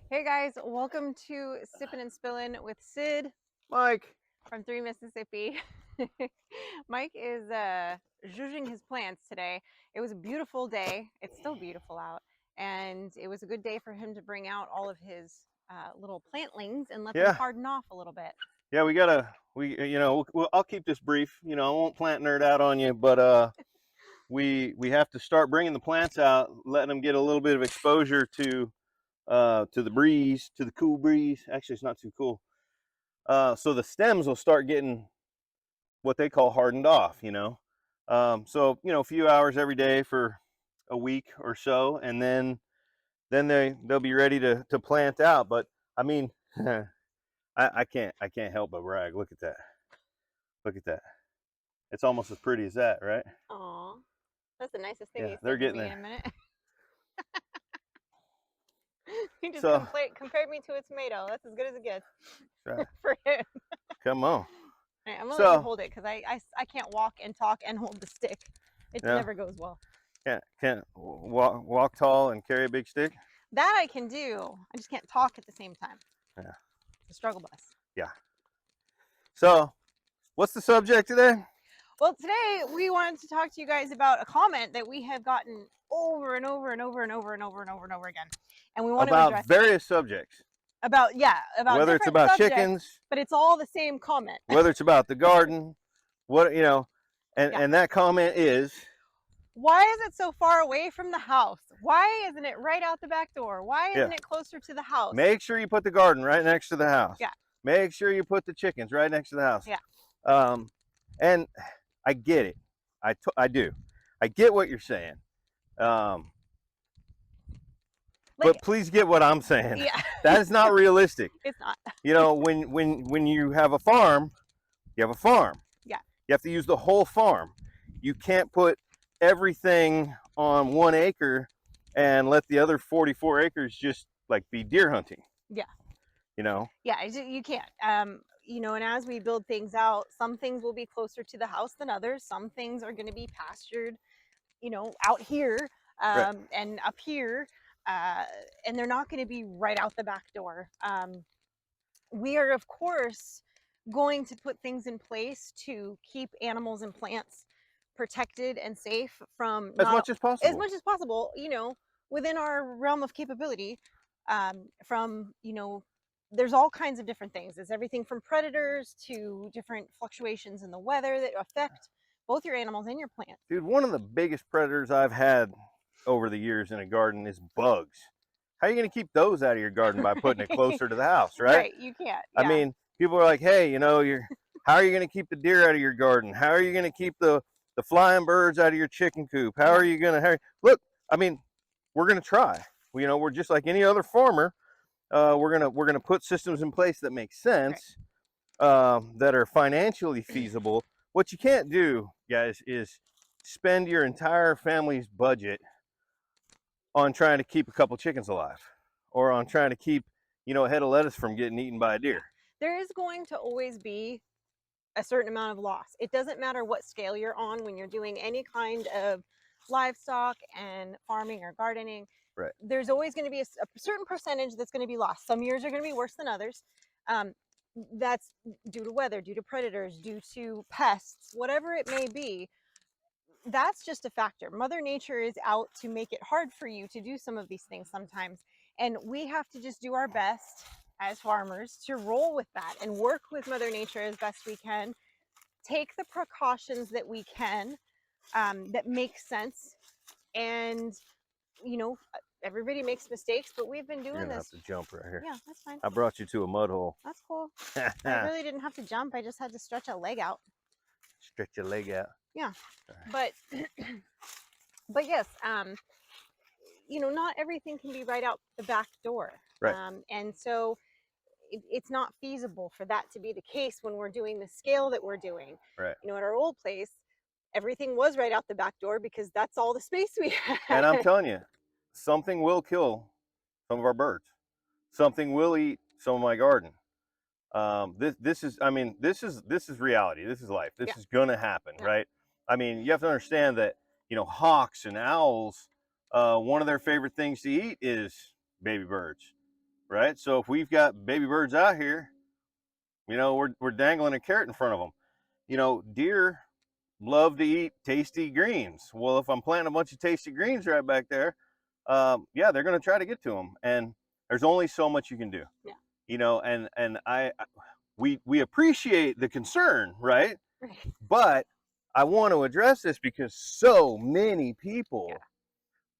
Hey guys, welcome to Sippin and Spillin with Sid Mike. from 3 Mississippi. Mike is zhuzhing his plants today. It was a beautiful day. It's still beautiful out. And it was a good day for him to bring out all of his little plantlings and let them Yeah, harden off a little bit. yeah, I'll keep this brief. I won't plant nerd out on you, but we have to start bringing the plants out, letting them get a little bit of exposure to the breeze, to the cool breeze. Actually, it's not too cool. So the stems will start getting what they call hardened off. So a few hours every day for a week or so, and then they'll be ready to plant out. But I mean. I can't help but brag. Look at that. Look at that. It's almost as pretty as that, right? Aw, that's the nicest thing Yeah, you they're said to getting me in a there. minute. He just So, compared me to a tomato. That's as good as it gets right, for him. come on. All right, I'm gonna let you So, hold it because I can't walk and talk and hold the stick. It yeah, never goes well. can't walk tall and carry a big stick. That I can do. I just can't talk at the same time. Yeah, It's a struggle bus. yeah. So, what's the subject today? Well, today we wanted to talk to you guys about a comment that we have gotten over and over and over and over and over and over and over again, and we want to About address it. various subjects. About about Whether it's different about subjects, chickens, but it's all the same comment. whether it's about the garden, and Yeah. and that comment is Why is it so far away from the house? Why isn't it right out the back door? Why yeah. isn't it closer to the house? Make sure you put the garden right next to the house. Yeah. Make sure you put the chickens right next to the house. Yeah. Um, and I get it. I do. I get what you're saying. Um, Like, but please get what I'm saying. yeah. That is not realistic. It's not. When you have a farm, you have a farm. Yeah. You have to use the whole farm. You can't put everything on 1 acre and let the other 44 acres just like be deer hunting. Yeah. Yeah, you can't. And as we build things out, some things will be closer to the house than others. Some things are going to be pastured, out here, right. and up here, uh, and they're not going to be right out the back door. We are, of course, going to put things in place to keep animals and plants protected and safe from As not much as as possible. much as possible, within our realm of capability. From, there's all kinds of different things. There's everything from predators to different fluctuations in the weather that affect both your animals and your plants. Dude, one of the biggest predators I've had over the years in a garden is bugs. How are you going to keep those out of your garden by putting it closer to the house, right? Right, you can't. I Yeah. mean, people are like, hey, how are you going to keep the deer out of your garden? How are you going to keep the flying birds out of your chicken coop? How are you going to, look, I mean, we're going to try. We're just like any other farmer. We're gonna put systems in place that make Right. sense, that are financially feasible. What you can't do, guys, is spend your entire family's budget on trying to keep a couple chickens alive, or on trying to keep, a head of lettuce from getting eaten by a Yeah. deer. There is going to always be a certain amount of loss. It doesn't matter what scale you're on when you're doing any kind of livestock and farming or gardening. Right. There's always going to be a certain percentage that's going to be lost. Some years are going to be worse than others. Um, that's due to weather, due to predators, due to pests, whatever it may be. That's just a factor. Mother Nature is out to make it hard for you to do some of these things sometimes. And we have to just do our best as farmers to roll with that and work with Mother Nature as best we can. Take the precautions that we can, that make sense. And, everybody makes mistakes, but we've been You're doing gonna this. have to jump right here. Yeah, that's fine. I brought you to a mud hole. That's cool. I really didn't have to jump. I just had to stretch a leg out. Stretch your leg out. Yeah. But but yes, not everything can be right out the back door. Right. And so it's not feasible for that to be the case when we're doing the scale that we're doing. Right. At our old place, everything was right out the back door because that's all the space we had. And I'm telling you, something will kill some of our birds. Something will eat some of my garden. This is reality. This is life. This is gonna happen, right? I mean, you have to understand that hawks and owls, one of their favorite things to eat is baby birds. right? So if we've got baby birds out here, you know, we're dangling a carrot in front of them. You know, deer love to eat tasty greens. Well, if I'm planting a bunch of tasty greens right back there, yeah, they're going to try to get to them. And there's only so much you can do. Yeah. You know, and we appreciate the concern, right? Right. But I want to address this because so many Yeah. people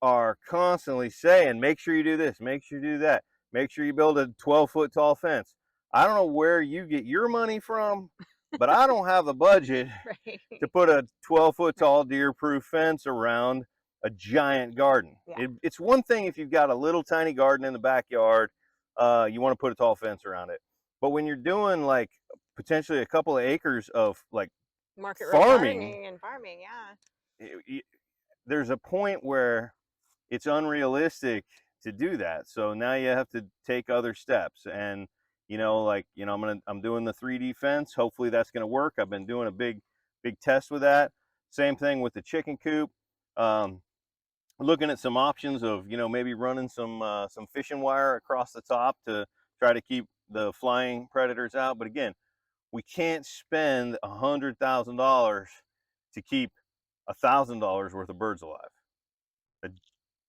are constantly saying, make sure you do this, make sure you do that, make sure you build a 12-foot tall fence. I don't know where you get your money from, but I don't have the budget Right. to put a 12-foot Right. tall deer-proof fence around a giant garden. Yeah. It's one thing if you've got a little tiny garden in the backyard, you want to put a tall fence around it. But when you're doing like potentially a couple of acres of like Market rate farming, gardening and farming, yeah. there's a point where it's unrealistic to do that. So now you have to take other steps. And you know, like, you know, I'm doing the 3D fence. Hopefully that's going to work. I've been doing a big test with that. Same thing with the chicken coop. Looking at some options of, you know, maybe running some fishing wire across the top to try to keep the flying predators out. But again, we can't spend $100,000 to keep $1,000 worth of birds alive. It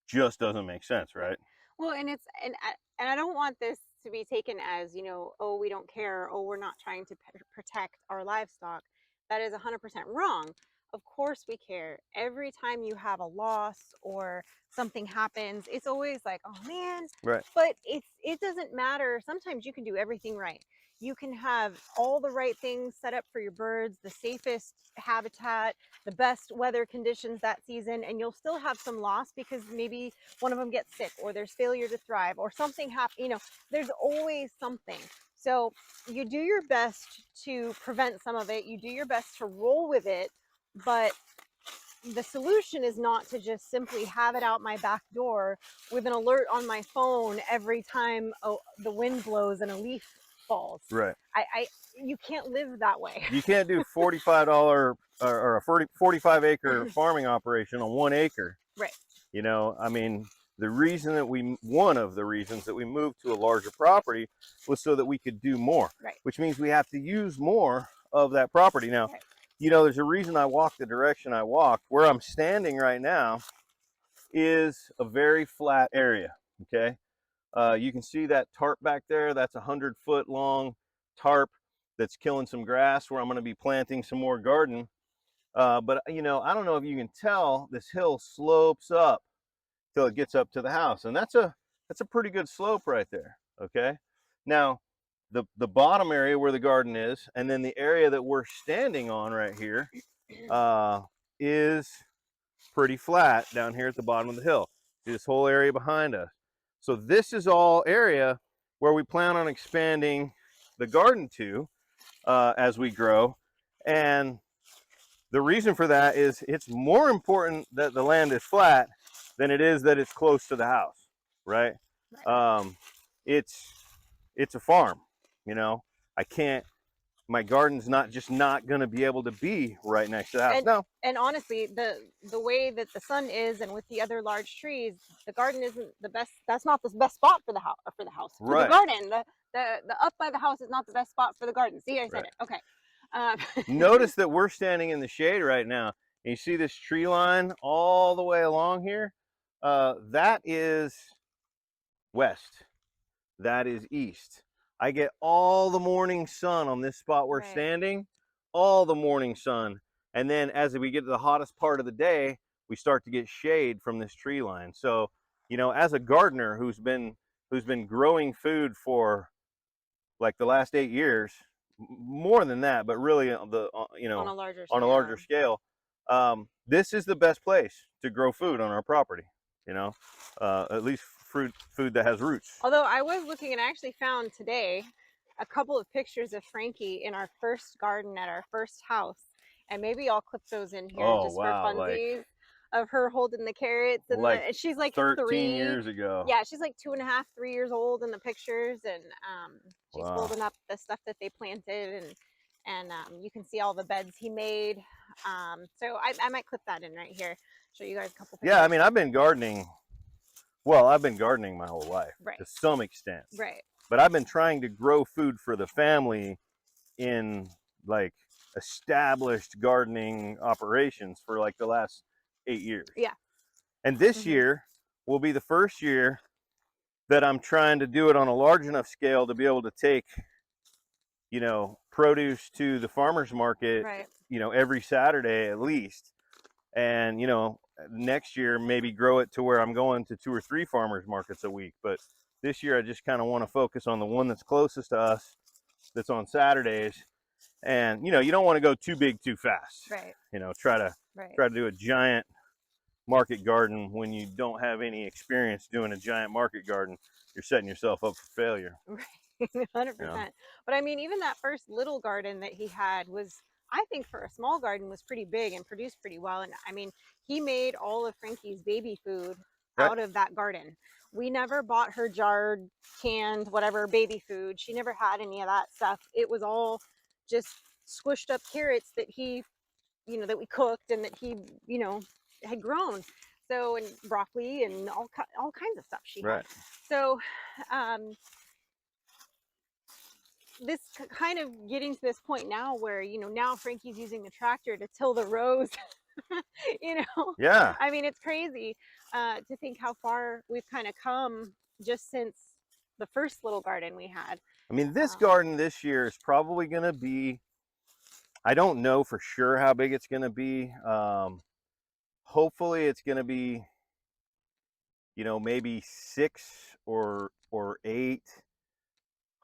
just doesn't make sense, right? Well, and I don't want this to be taken as, you know, oh, we don't care, oh, we're not trying to protect our livestock. That is 100% wrong. Of course we care. Every time you have a loss or something happens, it's always like, oh man, Right. but it doesn't matter. Sometimes you can do everything right. You can have all the right things set up for your birds, the safest habitat, the best weather conditions that season, and you'll still have some loss because maybe one of them gets sick or there's failure to thrive or something happens. You know, there's always something. So you do your best to prevent some of it. You do your best to roll with it, but the solution is not to just simply have it out my back door with an alert on my phone every time the wind blows and a leaf falls. Right. You can't live that way. You can't do $45 or a 45 acre farming operation on 1 acre. Right. You know, I mean, one of the reasons that we moved to a larger property was so that we could do more. Right. Which means we have to use more of that property. Now, right. You know, there's a reason I walked the direction I walked. Where I'm standing right now is a very flat area, okay? You can see that tarp back there. That's a 100-foot long tarp that's killing some grass where I'm going to be planting some more garden. But, you know, I don't know if you can tell, this hill slopes up till it gets up to the house. And that's a pretty good slope right there, okay? Now, the bottom area where the garden is, and then the area that we're standing on right here is pretty flat down here at the bottom of the hill. See this whole area behind us. So this is all area where we plan on expanding the garden to as we grow. And the reason for that is it's more important that the land is flat than it is that it's close to the house, right? It's a farm, you know. My garden's not going to be able to be right next to the house. And honestly, the way that the sun is and with the other large trees, the garden isn't the best. That's not the best spot for the house for the garden. The up by the house is not the best spot for the garden. See, I said it. Okay. Notice that we're standing in the shade right now. And you see this tree line all the way along here? That is west. That is east. I get all the morning sun on this spot we're standing, all the morning sun. And then as we get to the hottest part of the day, we start to get shade from this tree line. So, you know, as a gardener who's been growing food for like the last 8 years, more than that, but really on a larger scale, this is the best place to grow food on our property, you know, at least food that has roots. Although I was looking and I actually found today a couple of pictures of Frankie in our first garden at our first house, and maybe I'll clip those in here just for funsies, of her holding the carrots, and she's like 13 years ago. Yeah, she's like 2.5, 3 years old in the pictures, and she's holding up the stuff that they planted, and you can see all the beds he made. So I might clip that in right here, show you guys a couple pictures. Yeah, I mean, I've been gardening. Well, I've been gardening my whole life Right. to some extent. Right. But I've been trying to grow food for the family in like established gardening operations for like the last 8 years. Yeah. And this year will be the first year that I'm trying to do it on a large enough scale to be able to take, you know, produce to the farmer's market, Right. you know, every Saturday at least. And, you know, next year maybe grow it to where I'm going to 2 or 3 farmers markets a week. But this year I just kind of want to focus on the one that's closest to us, that's on Saturdays. And, you know, you don't want to go too big too fast. Right. You know, try to do a giant market garden when you don't have any experience doing a giant market garden. You're setting yourself up for failure. Right. 100%. Yeah. But I mean, even that first little garden that he had was, I think for a small garden, was pretty big and produced pretty well. And I mean, he made all of Frankie's baby food out of that garden. We never bought her jarred, canned, whatever baby food. She never had any of that stuff. It was all just squished up carrots that he, you know, that we cooked and that he, you know, had grown. So, and broccoli and all kinds of stuff she had. So, this kind of getting to this point now where, you know, now Frankie's using the tractor to till the rows. You know, yeah, I mean, it's crazy to think how far we've kind of come just since the first little garden we had. I mean, this garden this year is probably going to be, I don't know for sure how big it's going to be. Hopefully it's going to be, you know, maybe 6 or 8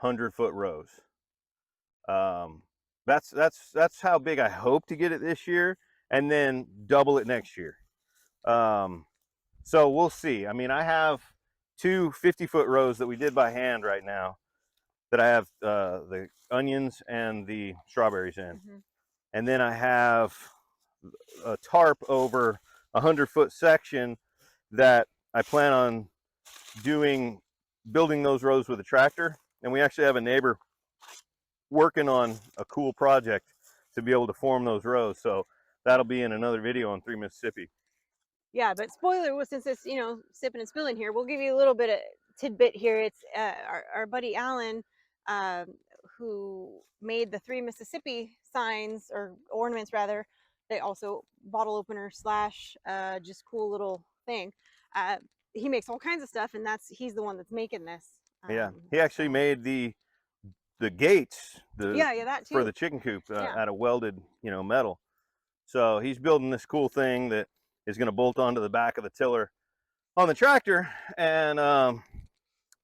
100-foot rows. That's how big I hope to get it this year, and then double it next year. So we'll see. I mean, I have 2 50-foot rows that we did by hand right now that I have the onions and the strawberries in. And then I have a tarp over a 100-foot section that I plan on building those rows with a tractor. And we actually have a neighbor working on a cool project to be able to form those rows. So that'll be in another video on 3 Mississippi. Yeah, but spoiler, since it's, you know, Sippin and Spillin here, we'll give you a little bit of tidbit here. It's our buddy Alan, who made the 3 Mississippi signs, or ornaments rather. They also bottle opener slash just cool little thing. He makes all kinds of stuff, and he's the one that's making this. Yeah, he actually made the gates that too. for the chicken coop out of welded, you know, metal. So he's building this cool thing that is going to bolt onto the back of the tiller on the tractor, and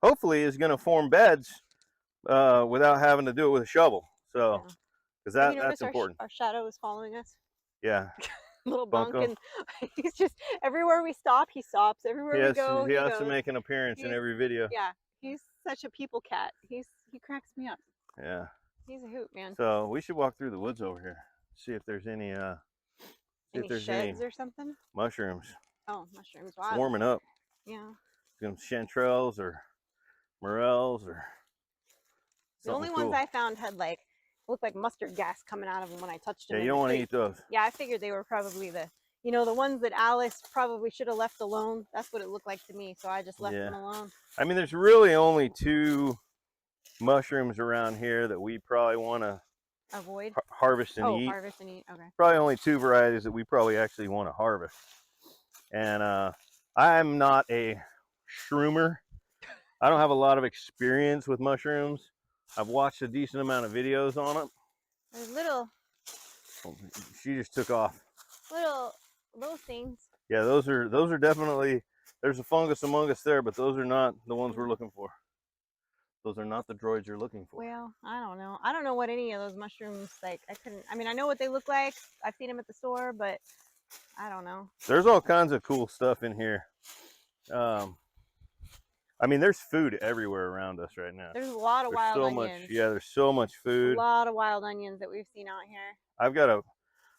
hopefully is going to form beds without having to do it with a shovel. So, because that's important. Our shadow is following us. Yeah. Little bunk, and he's just everywhere we stop, he stops. Everywhere we go, he has to make an appearance in every video. Yeah, he's such a people cat. He cracks me up. Yeah. He's a hoot, man. So we should walk through the woods over here, see if there's any sheds or something. Mushrooms. Oh, mushrooms! Wow. Warming up. Yeah. Some chanterelles or morels or. The only ones I found had looked like mustard gas coming out of them when I touched them. Yeah, you don't want to eat those. Yeah, I figured they were probably the ones that Alice probably should have left alone. That's what it looked like to me, so I just left them alone. I mean, there's really only 2 mushrooms around here that we probably want to avoid, harvest and eat. Harvest and eat. Okay. Probably only 2 varieties that we probably actually want to harvest. And I'm not a shroomer. I don't have a lot of experience with mushrooms. I've watched a decent amount of videos on them. There's little. Oh, she just took off. Those things. Yeah, those are definitely. There's a fungus among us there, but those are not the ones we're looking for. Those are not the droids you're looking for. Well, I don't know. I don't know what any of those mushrooms I mean, I know what they look like. I've seen them at the store, but I don't know. There's all kinds of cool stuff in here. I mean, there's food everywhere around us right now. There's a lot of wild onions. There's so much food. A lot of wild onions that we've seen out here. I've got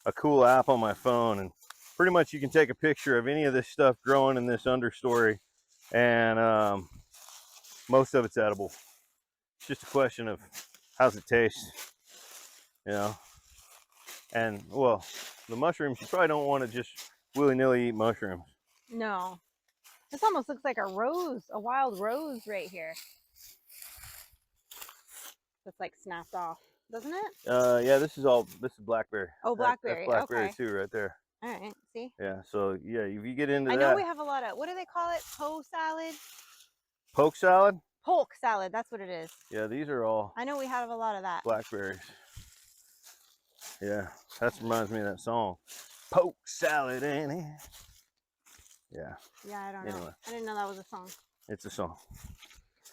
a cool app on my phone, and pretty much you can take a picture of any of this stuff growing in this understory, and most of it's edible. It's just a question of how's it taste, you know. And well, the mushrooms, you probably don't want to just willy-nilly eat mushrooms. No. This almost looks like a rose, a wild rose right here. That's like snapped off, doesn't it? Yeah, this is blackberry. Oh, blackberry. That's blackberry Okay. too, right there. All right. See? Yeah, so yeah, if you get into I that. know we have a lot of, what do they call it? Salad? Poke salad? Polk salad. That's what it is. Yeah, these are all. I know we have a lot of that. Blackberries. Yeah, that reminds me of that song. Poke salad, ain't it? Yeah. Yeah, I don't know. Anyway. I didn't know that was a song. It's a song.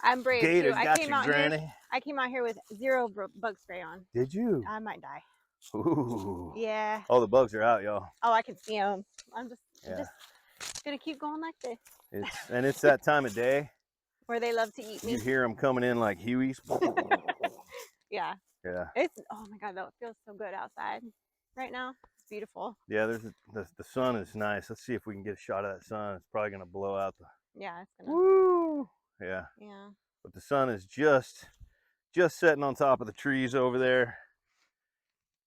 I'm brave Gator too. I got came you, out granny. here. I came out here with 0 bug spray on. Did you? I might die. Ooh. Yeah. All the bugs are out, y'all. Oh, I can see them. I'm just gonna keep going like this. It's that time of day where they love to eat me. You hear them coming in like Hueys. Yeah. Yeah. It's, oh my God, that feels so good outside right now. It's beautiful. Yeah, the sun is nice. Let's see if we can get a shot of that sun. It's probably gonna blow out the. Yeah, it's gonna. Woo! Yeah. Yeah. But the sun is just setting on top of the trees over there,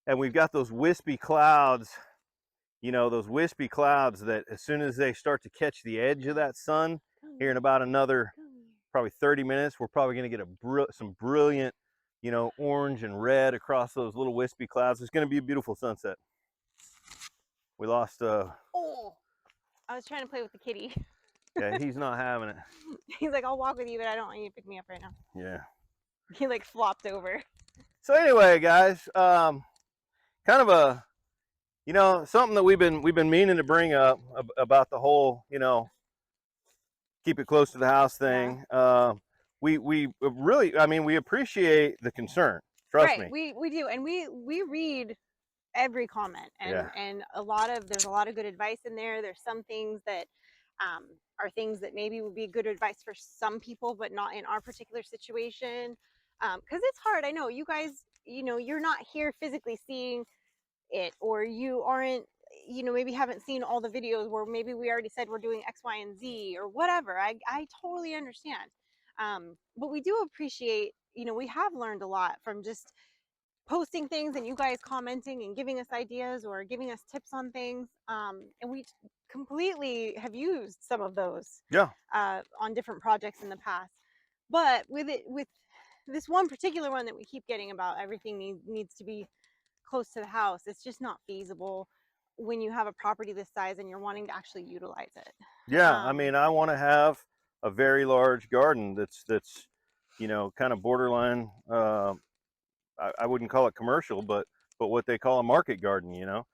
and we've got those wispy clouds. You know, those wispy clouds that as soon as they start to catch the edge of that sun, here in about another probably 30 minutes, we're probably going to get some brilliant, you know, orange and red across those little wispy clouds. It's going to be a beautiful sunset. We lost Oh, I was trying to play with the kitty. Yeah, he's not having it. He's like, I'll walk with you, but I don't want you to pick me up right now. Yeah. He like flopped over. So anyway, guys, kind of a, you know, something that we've been meaning to bring up about the whole, you know, keep it close to the house thing. Yeah. We really, I mean, we appreciate the concern. Trust me. We do, and we read every comment, and and there's a lot of good advice in there. There's some things that are things that maybe would be good advice for some people, but not in our particular situation. Because it's hard. I know you guys, you know, you're not here physically seeing it, or you aren't, you know, maybe haven't seen all the videos where maybe we already said we're doing X, Y, and Z or whatever. I totally understand. But we do appreciate, you know, we have learned a lot from just posting things and you guys commenting and giving us ideas or giving us tips on things. And we completely have used some of those on different projects in the past. But with this one particular one that we keep getting about everything needs to be close to the house, it's just not feasible when you have a property this size and you're wanting to actually utilize it. Yeah, I mean, I want to have a very large garden that's you know, kind of borderline, I wouldn't call it commercial, but what they call a market garden, you know.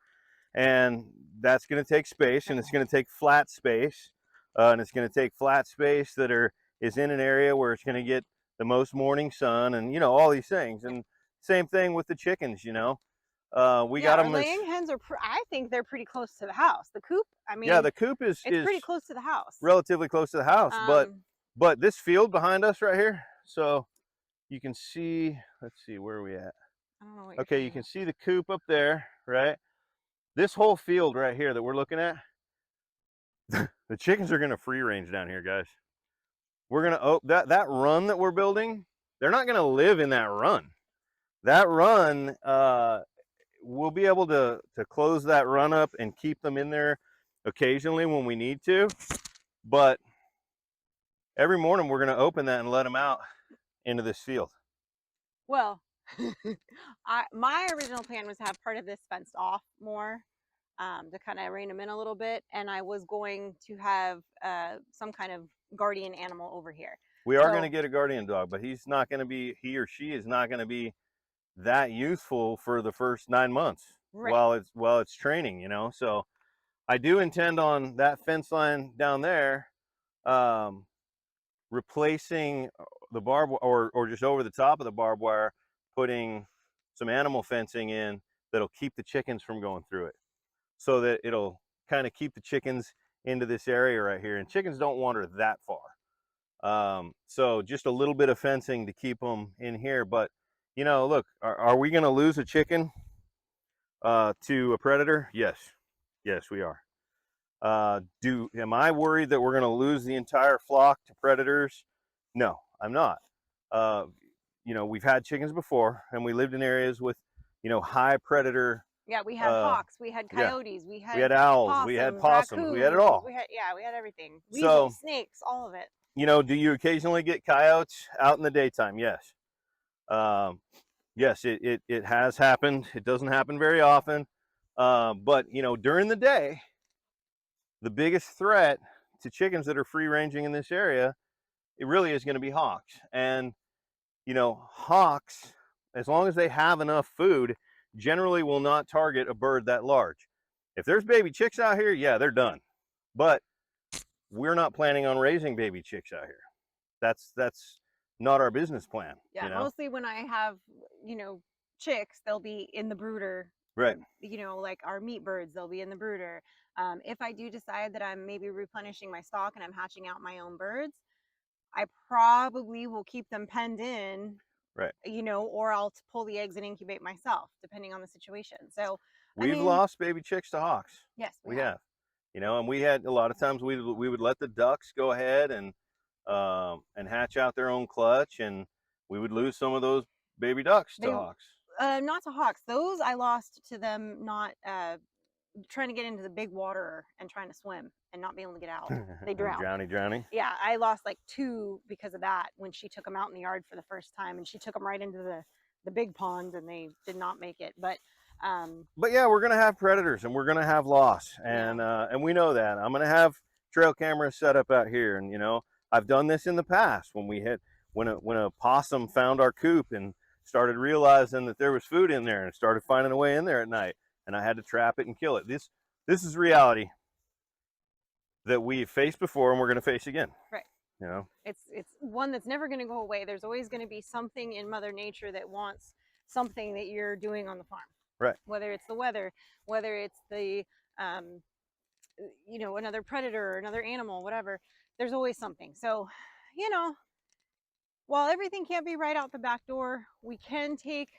And that's going to take space, and it's going to take flat space, and it's going to take flat space that is in an area where it's going to get the most morning sun, and you know, all these things. And same thing with the chickens, you know. We got them. Laying hens are, I think they're pretty close to the house. The coop, I mean, yeah, the coop is pretty close to the house, relatively close to the house. But this field behind us right here, so you can see. Let's see, where are we at? I don't know what okay, you can see the coop up there, right? This whole field right here that we're looking at, the chickens are going to free range down here, guys. We're going to that run that we're building. They're not going to live in that run. That run, we'll be able to close that run up and keep them in there occasionally when we need to. But every morning we're going to open that and let them out into this field. Well, my original plan was to have part of this fenced off more, to kind of rein them in a little bit, and I was going to have some kind of guardian animal over here. We are going to get a guardian dog, but he's not going to be, he or she is not going to be that useful for the first 9 months, right, while it's training, you know. So I do intend on that fence line down there replacing the barbed, or just over the top of the barbed wire, putting some animal fencing in that'll keep the chickens from going through it, so that it'll kind of keep the chickens into this area right here. And chickens don't wander that far. So just a little bit of fencing to keep them in here. But, you know, look, are we going to lose a chicken to a predator? Yes. Yes, we are. Am I worried that we're going to lose the entire flock to predators? No, I'm not. You know, we've had chickens before, and we lived in areas with, you know, high predator Yeah, we had hawks, we had Yeah, coyotes, we we had had owls, we had possums, we had it raccoons, all. we had everything. So, Weasels, snakes, all of it. you know, do you occasionally get coyotes out in the daytime? Yes. Um, yes, it has happened. It doesn't happen very often. But, you know, during the day, the biggest threat to chickens that are free ranging in this area, it really is going to be hawks. And, you know, hawks, as long as they have enough food, generally will not target a bird that large. If there's baby chicks out here, yeah, they're done. But we're not planning on raising baby chicks out here. That's not our business plan. Yeah, you know? mostly when I have, you know, chicks, they'll be in the brooder. Right. You know, like our meat birds, they'll be in the brooder. If I do decide that I'm maybe replenishing my stock and I'm hatching out my own birds, I probably will keep them penned in, Right. you know, or I'll pull the eggs and incubate myself, depending on the situation. So, I We've mean, lost baby chicks to hawks. yes, We have. You know, and we had a lot of times we would let the ducks go ahead and hatch out their own clutch, and we would lose some of those baby ducks to They, hawks. not to hawks. Those I lost to them not trying to get into the big water and trying to swim and not being able to get out. They drowned. Drowning. Yeah, I lost like 2 because of that when she took them out in the yard for the first time, and she took them right into the big pond, and they did not make it. But yeah, we're gonna have predators and we're gonna have loss, and we know that. I'm gonna have trail cameras set up out here, and you know, I've done this in the past when we hit when a possum found our coop and started realizing that there was food in there and started finding a way in there at night, and I had to trap it and kill it. This is reality that we've faced before and we're gonna face again. right, You know, it's one that's never going to go away. There's always going to be something in Mother Nature that wants something that you're doing on the farm. right? Whether it's the weather, whether it's the you know, another predator or another animal, whatever. There's always something. So, you know, while everything can't be right out the back door, we can take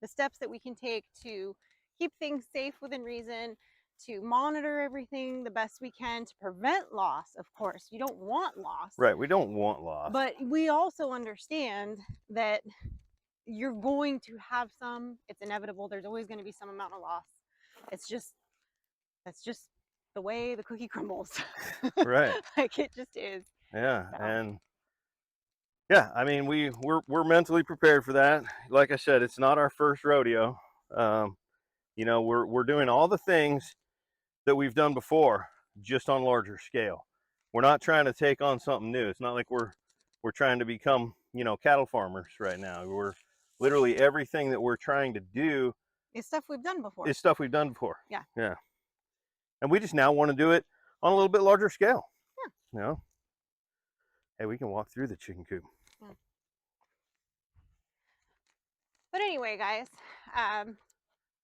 the steps that we can take to keep things safe within reason, to monitor everything the best we can, to prevent loss. Of course, you don't want loss. Right. We don't want loss. But we also understand that you're going to have some. It's inevitable. There's always going to be some amount of loss. That's just the way the cookie crumbles. Right. Like it just is. Yeah. So. And yeah, I mean, we're mentally prepared for that. Like I said, it's not our first rodeo. You know, we're doing all the things that we've done before, just on larger scale. We're not trying to take on something new. It's not like we're trying to become, you know, cattle farmers right now. We're literally everything that we're trying to do It's stuff we've done before. is stuff we've done before. Yeah. Yeah. And we just now want to do it on a little bit larger scale. Yeah. You know? Hey, we can walk through the chicken coop. Yeah. But anyway, guys,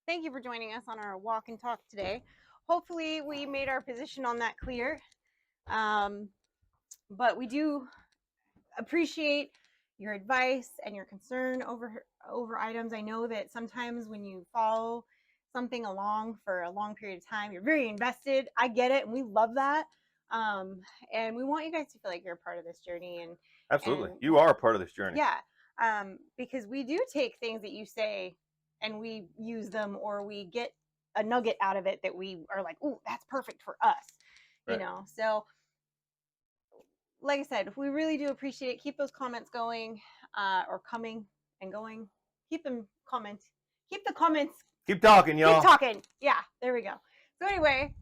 thank you for joining us on our walk and talk today. Hopefully we made our position on that clear. But we do appreciate your advice and your concern over items. I know that sometimes when you follow something along for a long period of time, you're very invested. I get it, and we love that. And we want you guys to feel like you're a part of this journey. And absolutely, you are a part of this journey. Yeah, because we do take things that you say and we use them, or we get a nugget out of it that we are like, "Ooh, that's perfect for us," you know. So, like I said, we really do appreciate it. Keep those comments going, or coming and going. Keep them Keep the comments. Keep talking, y'all. Keep talking. Yeah, there we go. So anyway,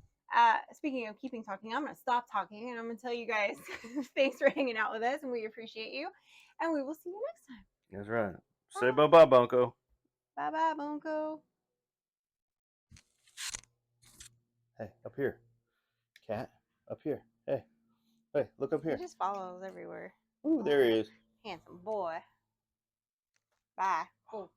speaking of keeping talking, I'm going to stop talking and I'm going to tell you guys thanks for hanging out with us, and we appreciate you. And we will see you next time. That's right. Say bye-bye, Bunko. Bye-bye, Bunko. Hey, up here. Cat, up here. Hey. Hey, look up here. He just follows everywhere. Ooh, there he is. Handsome boy. Bye. Cool.